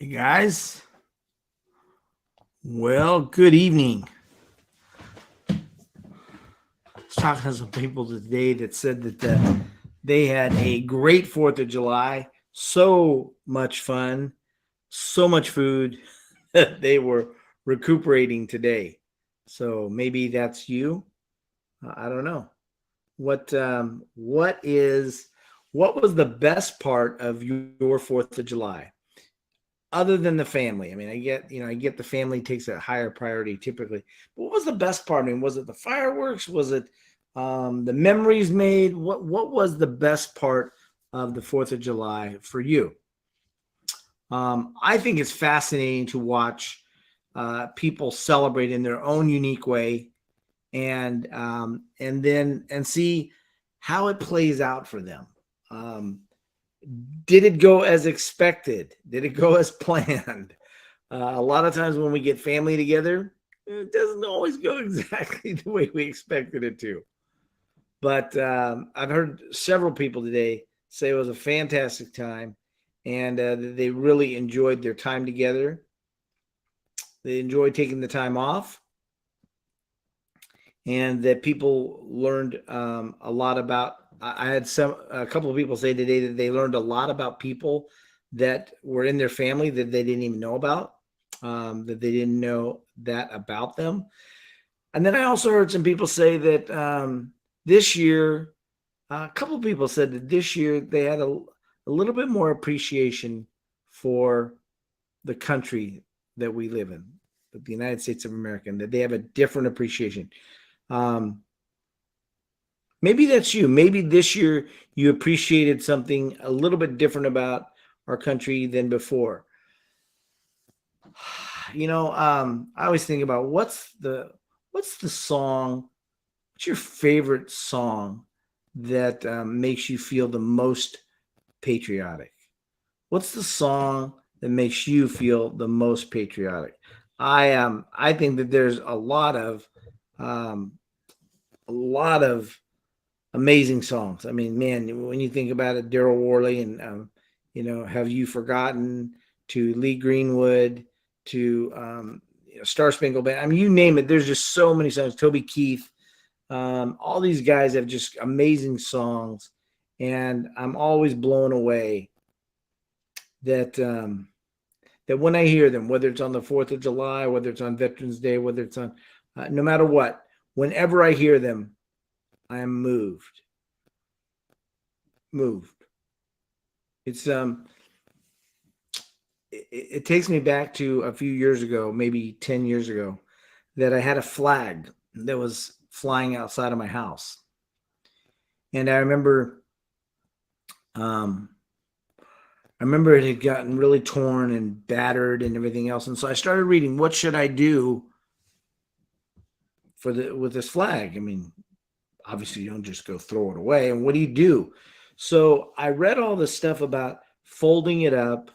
Hey guys, well, good evening. I was talking to some people today that said that they had a great 4th of July, so much fun, so much food that they were recuperating today. So maybe that's you. I don't know. What was the best part of your 4th of July? Other than the family. I mean, I get the family takes a higher priority typically. But what was the best part? I mean, was it the fireworks? Was it the memories made? What was the best part of the 4th of July for you? I think it's fascinating to watch people celebrate in their own unique way, and see how it plays out for them. Um, did it go as expected? Did it go as planned? A lot of times when we get family together, it doesn't always go exactly the way we expected it to. But I've heard several people today say it was a fantastic time, and they really enjoyed their time together. They enjoyed taking the time off, and that people learned a lot about. I had a couple of people say today that they learned a lot about people that were in their family that they didn't even know about, that they didn't know that about them. And then I also heard some people say that this year, a couple of people said that this year they had a little bit more appreciation for the country that we live in, the United States of America, and that they have a different appreciation. Um, Maybe that's you. Maybe this year you appreciated something a little bit different about our country than before. I always think about what's the song, what's your favorite song that makes you feel the most patriotic? What's the song that makes you feel the most patriotic? I think that there's um, a lot of amazing songs. I mean, man, when you think about it, Daryl Worley and Have You Forgotten, to Lee Greenwood, to Star Spangled Banner. I mean, you name it. There's just so many songs. Toby Keith. All these guys have just amazing songs, and I'm always blown away that that when I hear them, whether it's on the 4th of July, whether it's on Veterans Day, whether it's on no matter what, whenever I hear them, I am moved. It's it takes me back to a few years ago, maybe 10 years ago, that I had a flag that was flying outside of my house. And um I remember it had gotten really torn and battered and everything else. And so I started reading, what should I do with this flag? I mean, obviously you don't just go throw it away. And what do you do? So I read all this stuff about folding it up,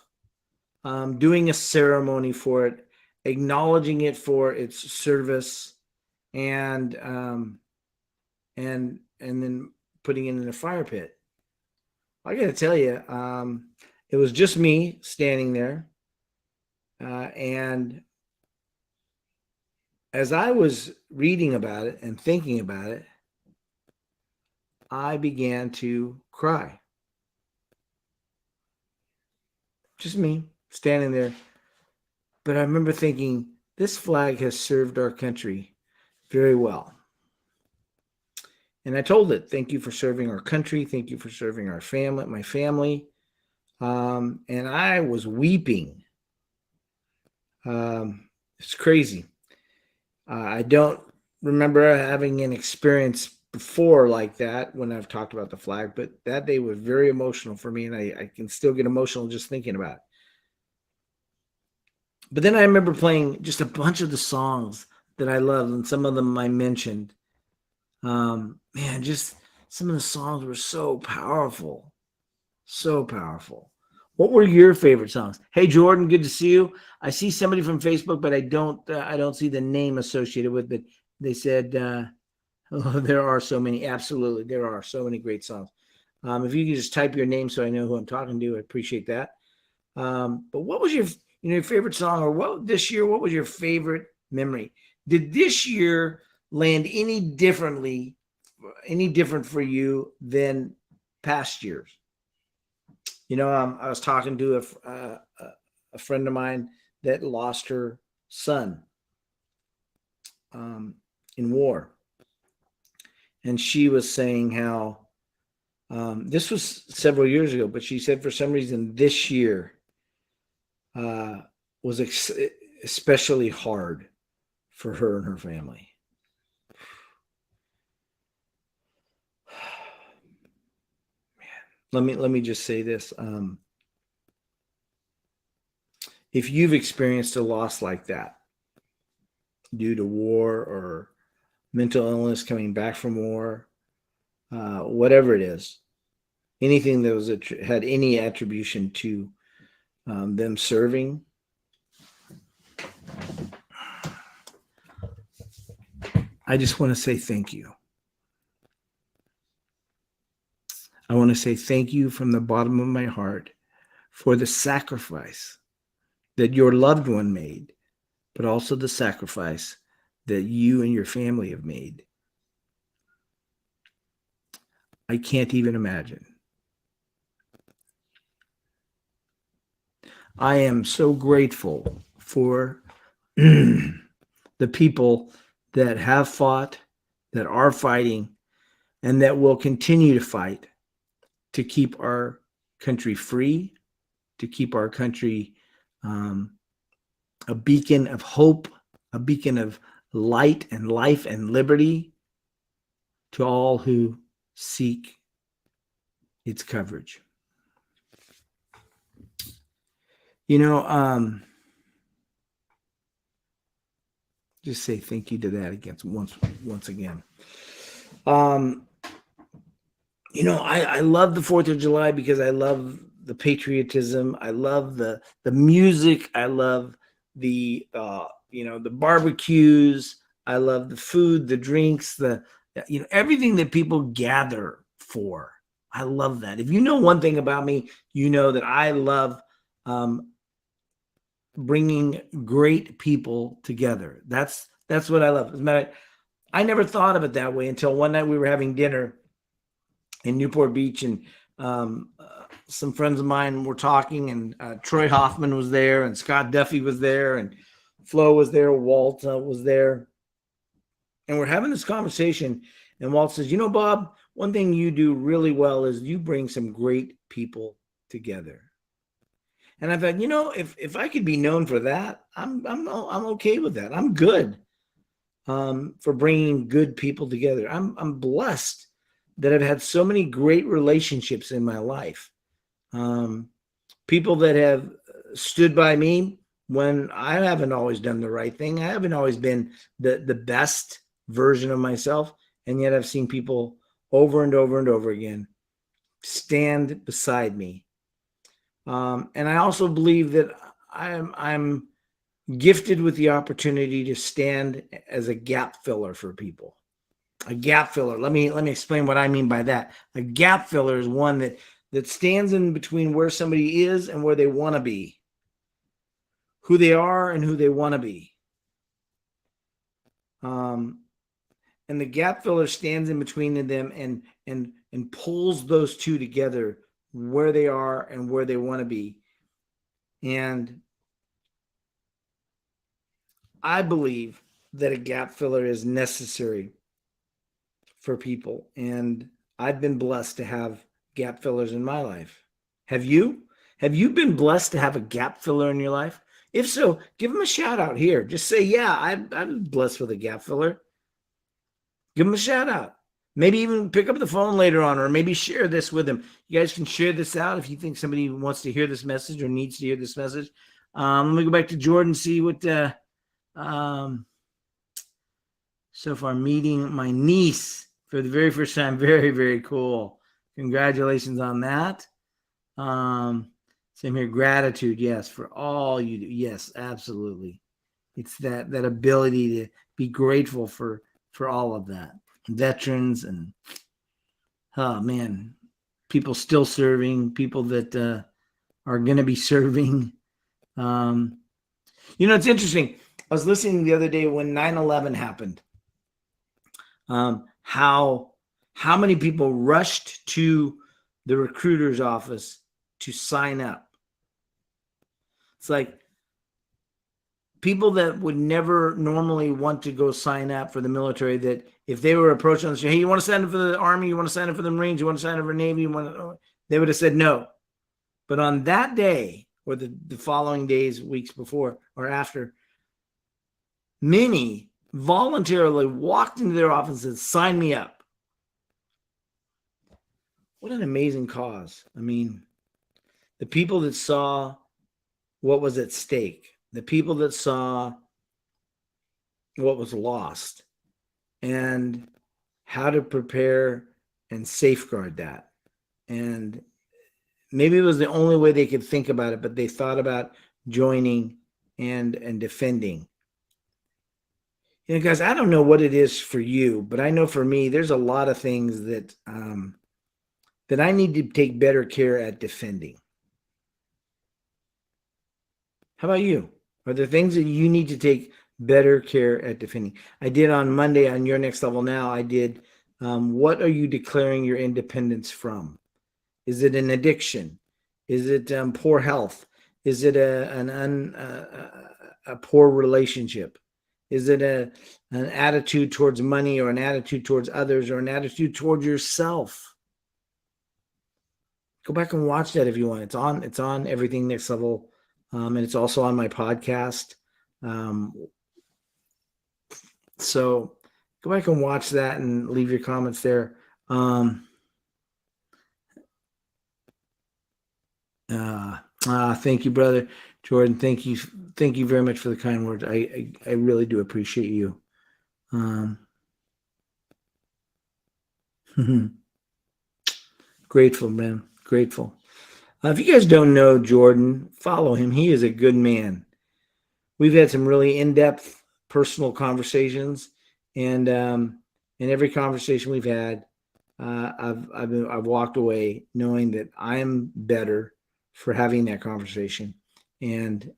doing a ceremony for it, acknowledging it for its service, and and then putting it in a fire pit. I got to tell you, it was just me standing there, and as I was reading about it and thinking about it, I began to cry. Just me standing there. But I remember thinking, this flag has served our country very well. And I told it, thank you for serving our country. Thank you for serving my family. And I was weeping. It's crazy. I don't remember having an experience before like that when I've talked about the flag, but that day was very emotional for me, and I can still get emotional just thinking about it. But then I remember playing just a bunch of the songs that I loved, and some of them I mentioned. Man, just some of the songs were so powerful, so powerful. What were your favorite songs? Hey, Jordan, good to see you. I see somebody from Facebook, but I don't see the name associated with it. They said oh, there are so many. Absolutely, there are so many great songs. If you could just type your name so I know who I'm talking to, I appreciate that. But what was your favorite song, or what this year, what was your favorite memory? Did this year land any different for you than past years? I was talking to a friend of mine that lost her son in war. And she was saying how this was several years ago, but she said for some reason this year was especially hard for her and her family. Man, let me just say this. If you've experienced a loss like that due to war or mental illness coming back from war, whatever it is, anything that was had any attribution to them serving, I just want to say thank you. I want to say thank you from the bottom of my heart for the sacrifice that your loved one made, but also the sacrifice that you and your family have made. I can't even imagine. I am so grateful for the people that have fought, that are fighting, and that will continue to fight to keep our country free, to keep our country a beacon of hope, a beacon of light and life and liberty to all who seek its coverage. Just say thank you to that again once again. I love the 4th of July because I love the patriotism. I love the music. I love the barbecues. I love the food, the drinks, everything that people gather for. I love that. If you know one thing about me, you know that I love bringing great people together. That's what I love. As a matter of fact, I never thought of it that way until one night we were having dinner in Newport Beach, and some friends of mine were talking, and Troy Hoffman was there, and Scott Duffy was there, and Flo was there, Walt was there, and we're having this conversation, and Walt says, Bob, one thing you do really well is you bring some great people together. And I thought, if I could be known for that, I'm okay with that. I'm good for bringing good people together. I'm blessed that I've had so many great relationships in my life. People that have stood by me when I haven't always done the right thing. I haven't always been the best version of myself. And yet I've seen people over and over and over again stand beside me. And I also believe that I'm gifted with the opportunity to stand as a gap filler for people. A gap filler. Let me explain what I mean by that. A gap filler is one that stands in between where somebody is and where they want to be, who they are and who they want to be. And the gap filler stands in between them and pulls those two together, where they are and where they want to be. And I believe that a gap filler is necessary for people. And I've been blessed to have gap fillers in my life. Have you? Have you been blessed to have a gap filler in your life? If so, give them a shout out here. Just say, yeah, I'm blessed with a gap filler. Give them a shout out. Maybe even pick up the phone later on, or maybe share this with them. You guys can share this out if you think somebody wants to hear this message or needs to hear this message. Let me go back to Jordan, see what so far, meeting my niece for the very first time. Very, very cool. Congratulations on that. Same here. Gratitude, yes, for all you do. Yes, absolutely. It's that ability to be grateful for all of that. Veterans and, oh man, people still serving, people that are going to be serving. It's interesting. I was listening the other day when 9/11 happened. How many people rushed to the recruiter's office to sign up? It's like people that would never normally want to go sign up for the military, that if they were approached on the street, hey, you want to sign up for the Army? You want to sign up for the Marines? You want to sign up for the Navy? They would have said no. But on that day, or the following days, weeks before or after, many voluntarily walked into their office and signed me up. What an amazing cause. I mean, the people that saw what was at stake, the people that saw what was lost, and how to prepare and safeguard that. And maybe it was the only way they could think about it, but they thought about joining and defending. Guys, I don't know what it is for you, but I know for me, there's a lot of things that that I need to take better care at defending. How about you? Are there things that you need to take better care at defending? I did on Monday on Your Next Level Now, I did, what are you declaring your independence from? Is it an addiction? Is it poor health? Is it a poor relationship? Is it an attitude towards money, or an attitude towards others, or an attitude towards yourself? Go back and watch that if you want. It's on Everything Next Level, and it's also on my podcast. So go back and watch that and leave your comments there. Thank you, brother Jordan. Thank you very much for the kind words. I really do appreciate you. Grateful, man. Grateful. If you guys don't know Jordan, follow him. He is a good man. We've had some really in-depth personal conversations, and in every conversation we've had, I've walked away knowing that I am better for having that conversation, and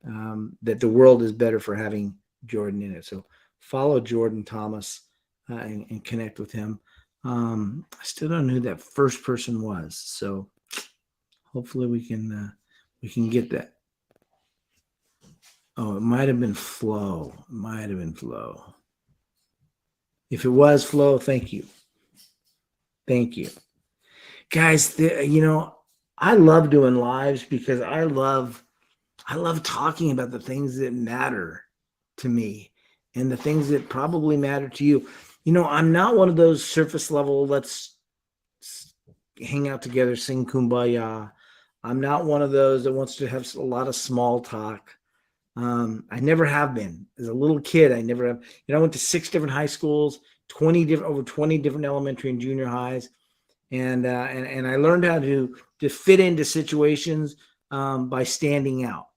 that the world is better for having Jordan in it. So follow Jordan Thomas and connect with him. I still don't know who that first person was, so hopefully we can get that. Oh, it might have been Flo. If it was Flo, thank you. Thank you. Guys, I love doing lives because I love talking about the things that matter to me and the things that probably matter to you. I'm not one of those surface level, let's hang out together, sing Kumbaya. I'm not one of those that wants to have a lot of small talk. I never have been. As a little kid, I never have. I went to 6 different high schools, over 20 different elementary and junior highs, and I learned how to fit into situations by standing out.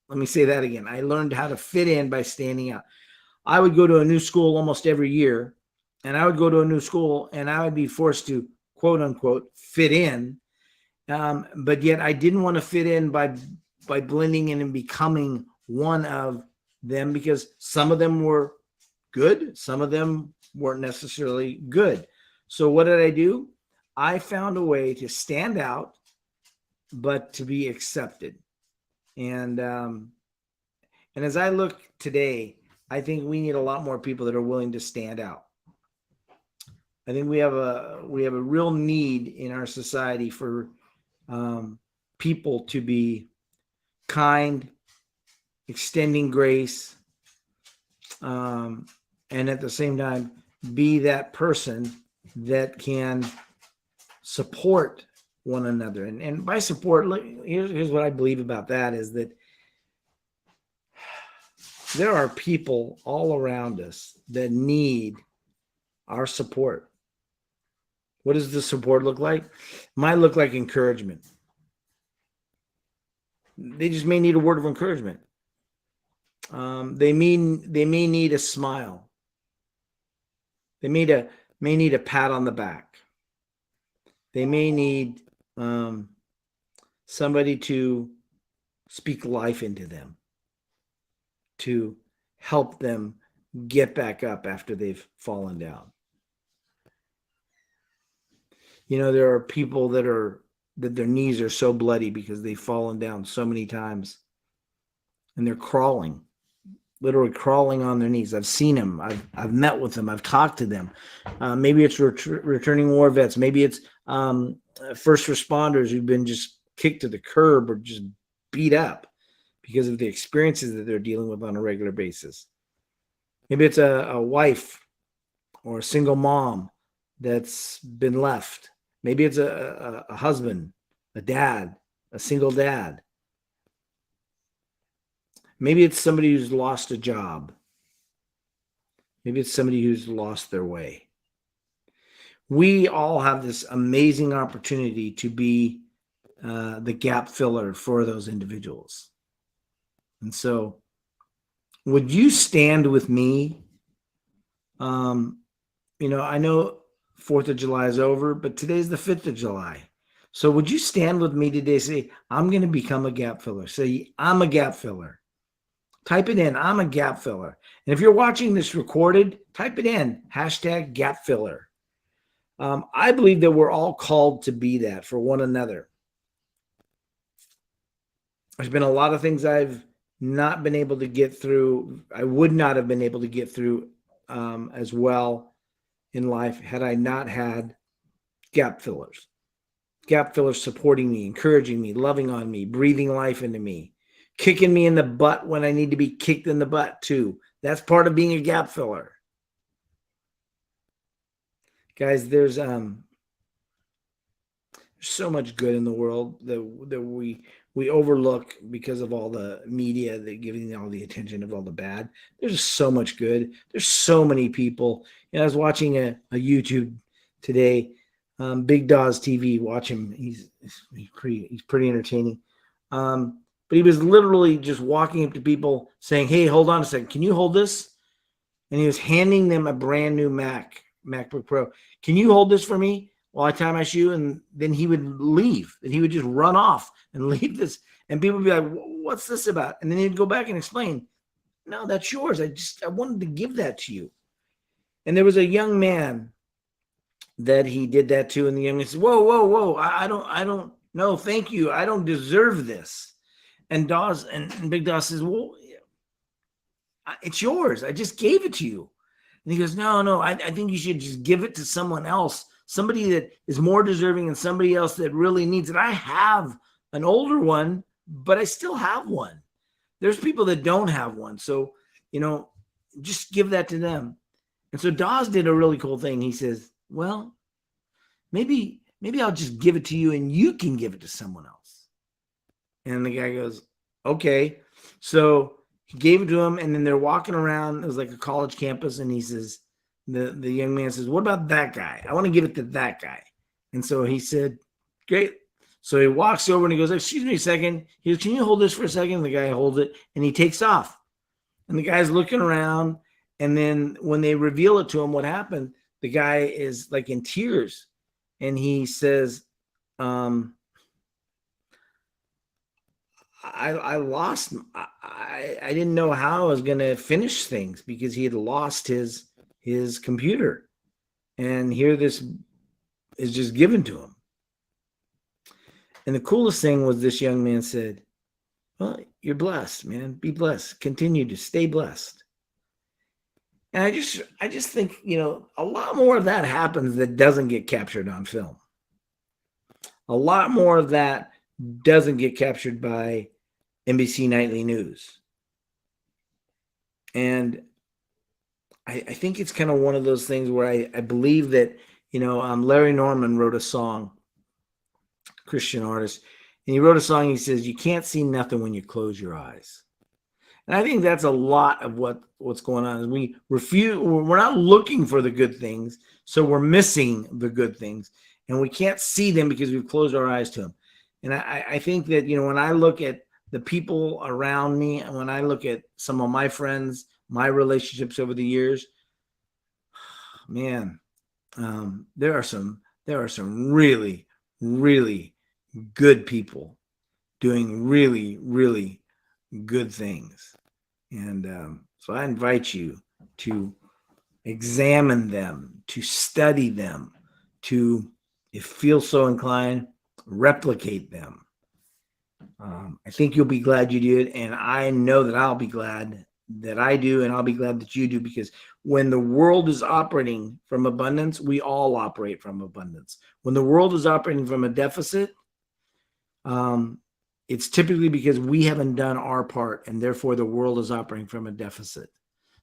Let me say that again. I learned how to fit in by standing out. I would go to a new school almost every year, and I would go to a new school, and I would be forced to, quote unquote, fit in. But yet I didn't want to fit in by blending in and becoming one of them, because some of them were good, some of them weren't necessarily good. So what did I do? I found a way to stand out, but to be accepted. And as I look today, I think we need a lot more people that are willing to stand out. I think we have a real need in our society for people to be kind, extending grace, and at the same time be that person that can support one another. And by support, here's what I believe about that, is that there are people all around us that need our support. What does the support look like? It might look like encouragement. They just may need a word of encouragement. They may need a smile. They may need a pat on the back. They may need somebody to speak life into them, to help them get back up after they've fallen down. There are people that their knees are so bloody because they've fallen down so many times, and they're crawling, literally crawling on their knees. I've seen them. I've met with them. I've talked to them. Maybe it's returning war vets. Maybe it's first responders who've been just kicked to the curb or just beat up because of the experiences that they're dealing with on a regular basis. Maybe it's a wife or a single mom that's been left. Maybe it's a husband, a dad, a single dad. Maybe it's somebody who's lost a job. Maybe it's somebody who's lost their way. We all have this amazing opportunity to be the gap filler for those individuals. And so, would you stand with me? I know 4th of July is over, but today's the 5th of July. So would you stand with me today? Say, I'm going to become a gap filler. Say, I'm a gap filler. Type it in. I'm a gap filler. And if you're watching this recorded, type it in. #gap filler. I believe that we're all called to be that for one another. There's been a lot of things I've not been able to get through. I would not have been able to get through as well in life had I not had gap fillers. Gap fillers supporting me, encouraging me, loving on me, breathing life into me, kicking me in the butt when I need to be kicked in the butt too. That's part of being a gap filler. Guys, there's so much good in the world that we overlook because of all the media that giving all the attention of all the bad. There's just so much good. There's so many people. I was watching a YouTube today, Big Dawes TV. Watch him. He's pretty entertaining. But he was literally just walking up to people saying, "Hey, hold on a second. Can you hold this?" And he was handing them a brand new MacBook Pro. "Can you hold this for me while I tie my shoe?" And then he would leave, and he would just run off and leave this. And people would be like, "What's this about?" And then he'd go back and explain, "No, that's yours. I wanted to give that to you." And there was a young man that he did that to, and the young man said, "Whoa. I don't know. Thank you. I don't deserve this." And Dawes and Big Dawes says, "Well, it's yours. I just gave it to you." And he goes, No, I think you should just give it to someone else, somebody that is more deserving and somebody else that really needs it. I have an older one, but I still have one. There's people that don't have one. So, just give that to them. And so Dawes did a really cool thing. He says, "Well, maybe I'll just give it to you and you can give it to someone else." And the guy goes, "Okay." So he gave it to him, and then they're walking around. It was like a college campus, and he says, the young man says, "What about that guy? I want to give it to that guy." And so he said, "Great." So he walks over and he goes, "Excuse me a second." He goes, "Can you hold this for a second?" The guy holds it, and he takes off. And the guy's looking around, and then when they reveal it to him what happened, the guy is like in tears, and he says, I lost. I didn't know how I was going to finish things because he had lost his computer, and here this is just given to him. And the coolest thing was this young man said, "Well, you're blessed, man. Be blessed. Continue to stay blessed." And I just think, a lot more of that happens that doesn't get captured on film. A lot more of that doesn't get captured by NBC Nightly News. And I think it's kind of one of those things where I believe that, Larry Norman wrote a song, Christian artist, and he wrote a song. He says, "You can't see nothing when you close your eyes." And I think that's a lot of what's going on. Is we're not looking for the good things, so we're missing the good things, and we can't see them because we've closed our eyes to them. And I think that, when I look at the people around me, and when I look at some of my friends, my relationships over the years, man, there are some really, really good people doing really, really good things. And so I invite you to examine them, to study them, to, if feel so inclined, replicate them. I think you'll be glad you did, and I know that I'll be glad that I do, and I'll be glad that you do, because when the world is operating from abundance, we all operate from abundance. When the world is operating from a deficit, it's typically because we haven't done our part, and therefore the world is operating from a deficit.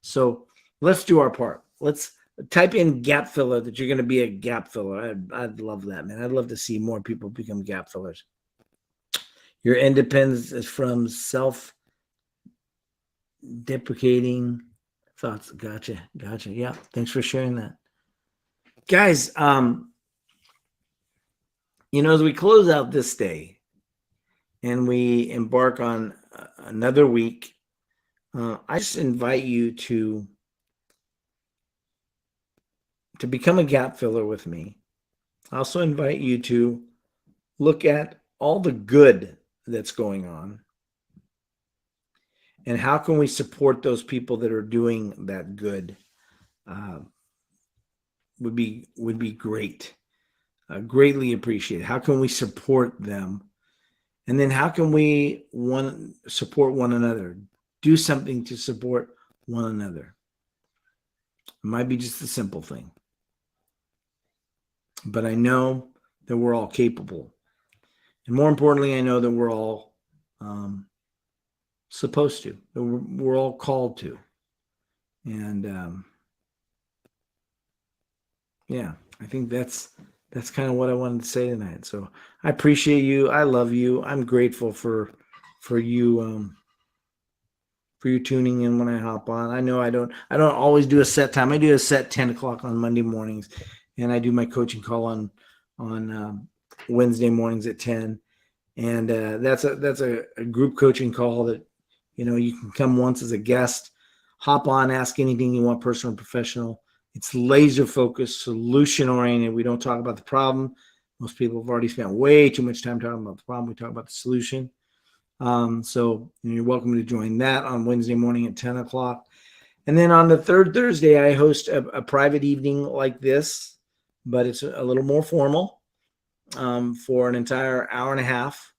So let's do our part. Let's type in gap filler that you're going to be a gap filler. I'd love that, man. I'd love to see more people become gap fillers. Your independence is from self-deprecating thoughts. Gotcha. Yeah. Thanks for sharing that. Guys, as we close out this day and we embark on another week, I just invite you to become a gap filler with me. I also invite you to look at all the good that's going on, and how can we support those people that are doing that good. Would be great. Greatly appreciate it. How can we support them? And then how can we support one another? Do something to support one another. It might be just a simple thing, but I know that we're all capable. And more importantly, I know that we're all supposed to, that we're all called to. And yeah, I think that's kind of what I wanted to say tonight. So I appreciate you. I love you. I'm grateful for you tuning in when I hop on. I know I don't always do a set time. I do a set 10 o'clock on Monday mornings, and I do my coaching call on Wednesday mornings at 10. And that's a group coaching call that, you can come once as a guest, hop on, ask anything you want, personal and professional. It's laser focused, solution oriented. We don't talk about the problem. Most people have already spent way too much time talking about the problem. We talk about the solution. So you're welcome to join that on Wednesday morning at 10 o'clock. And then on the third Thursday, I host a private evening like this, but it's a little more formal, for an entire hour and a half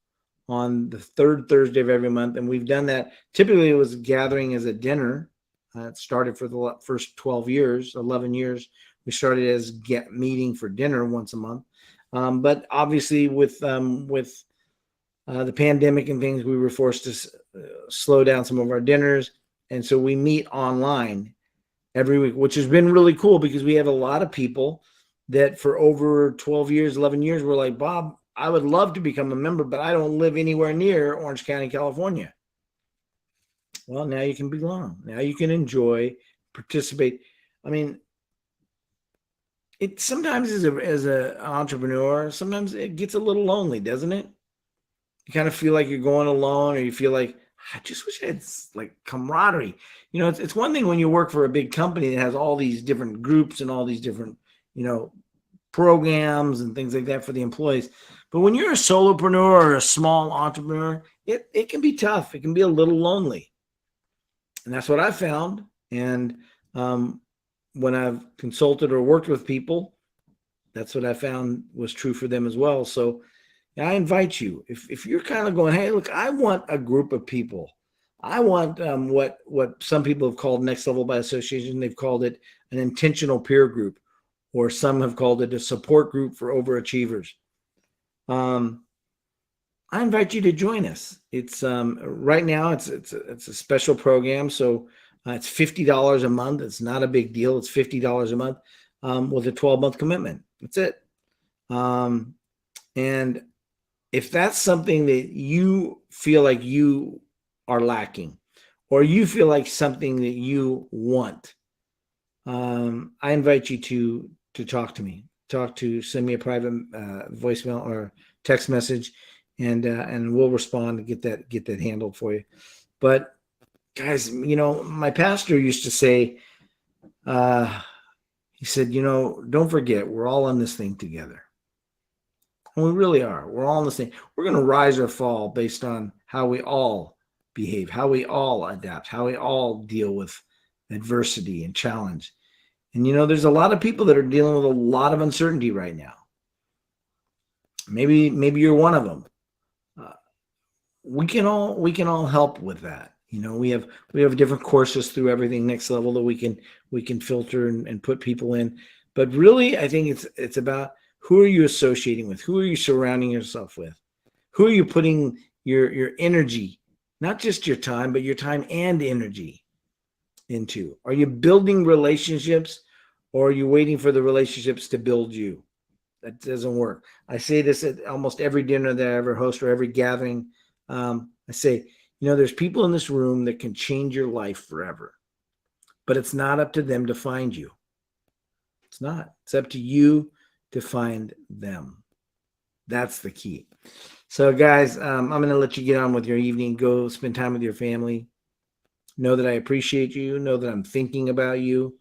on the third Thursday of every month. And we've done that. Typically it was gathering as a dinner. It started for the first 11 years. We started as meeting for dinner once a month. But obviously with the pandemic and things, we were forced to slow down some of our dinners. And so we meet online every week, which has been really cool, because we have a lot of people that for over 12 years, 11 years, were like, Bob, I would love to become a member, but I don't live anywhere near Orange County, California. Well, now you can belong. Now you can enjoy, participate. I mean, it sometimes as an entrepreneur, sometimes it gets a little lonely, doesn't it? You kind of feel like you're going alone, or you feel like, I just wish I had like camaraderie. It's one thing when you work for a big company that has all these different groups and all these different, programs and things like that for the employees. But when you're a solopreneur or a small entrepreneur, it can be tough. It can be a little lonely. And that's what I found. And when I've consulted or worked with people, that's what I found was true for them as well. So I invite you, if you're kind of going, hey, look, I want a group of people. I want what some people have called Next Level by Association. They've called it an intentional peer group, or some have called it a support group for overachievers. I invite you to join us. It's right now it's a special program, so it's $50 a month. It's not a big deal. It's $50 a month with a 12-month commitment. That's it. And if that's something that you feel like you are lacking, or you feel like something that you want, I invite you to talk to me. Send me a private voicemail or text message, and we'll respond to get that handled for you. But guys, my pastor used to say, he said, don't forget, we're all on this thing together. And we really are. We're all in the same. We're going to rise or fall based on how we all behave, how we all adapt, how we all deal with adversity and challenge. And there's a lot of people that are dealing with a lot of uncertainty right now. Maybe you're one of them. We can all help with that. We have different courses through Everything Next Level that we can filter and put people in. But really, I think it's about who are you associating with? Who are you surrounding yourself with? Who are you putting your energy, not just your time, but your time and energy into? Are you building relationships, or are you waiting for the relationships to build you? That doesn't work. I say this at almost every dinner that I ever host or every gathering. I say, there's people in this room that can change your life forever, but it's not up to them to find you. It's not. It's up to you to find them. That's the key. So, guys, I'm going to let you get on with your evening. Go spend time with your family. Know that I appreciate you. Know that I'm thinking about you.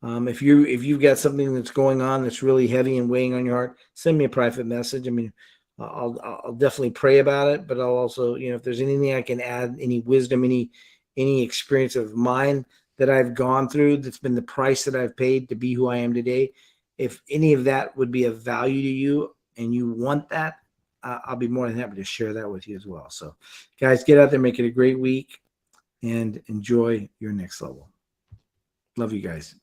If you've got something that's going on that's really heavy and weighing on your heart, send me a private message. I mean, I'll definitely pray about it, but I'll also, if there's anything I can add, any wisdom, any experience of mine that I've gone through, that's been the price that I've paid to be who I am today. If any of that would be of value to you and you want that, I'll be more than happy to share that with you as well. So, guys, get out there, make it a great week, and enjoy your next level. Love you guys.